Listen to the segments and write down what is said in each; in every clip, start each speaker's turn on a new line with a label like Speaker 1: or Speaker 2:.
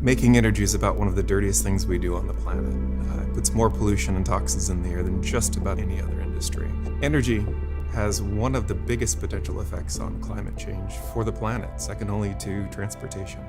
Speaker 1: Making energy is about one of the dirtiest things we do on the planet. It puts more pollution and toxins in the air than just about any other industry. Energy has one of the biggest potential effects on climate change for the planet, second only to transportation.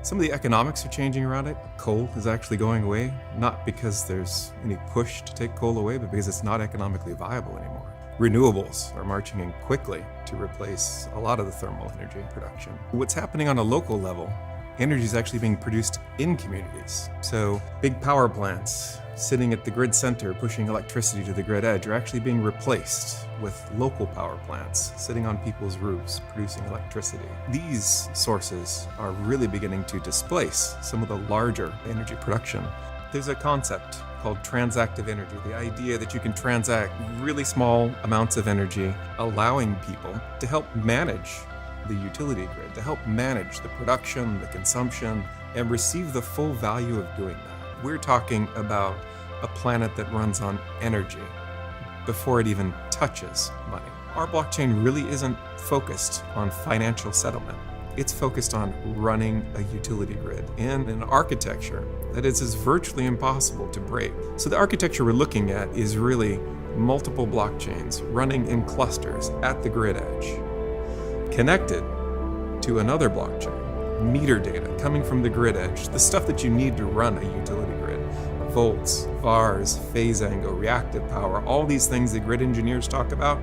Speaker 1: Some of the economics are changing around it. Coal is actually going away, not because there's any push to take coal away, but because it's not economically viable anymore. Renewables are marching in quickly to replace a lot of the thermal energy production. What's happening on a local level, energy is actually being produced in communities. So big power plants sitting at the grid center pushing electricity to the grid edge are actually being replaced with local power plants sitting on people's roofs producing electricity. These sources are really beginning to displace some of the larger energy production. There's a concept called transactive energy, the idea that you can transact really small amounts of energy, allowing people to help manage the utility grid, to help manage the production, the consumption, and receive the full value of doing that. We're talking about a planet that runs on energy before it even touches money. Our blockchain really isn't focused on financial settlement. It's focused on running a utility grid in an architecture that is virtually impossible to break. So the architecture we're looking at is really multiple blockchains running in clusters at the grid edge, connected to another blockchain, meter data coming from the grid edge, the stuff that you need to run a utility grid, volts, VARs, phase angle, reactive power, all these things that grid engineers talk about,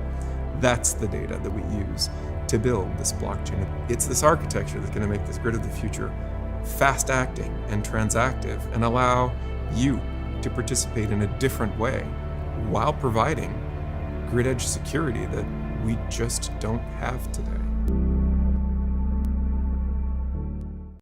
Speaker 1: that's the data that we use to build this blockchain. It's this architecture that's going to make this grid of the future fast acting and transactive and allow you to participate in a different way while providing grid edge security that we just don't have today.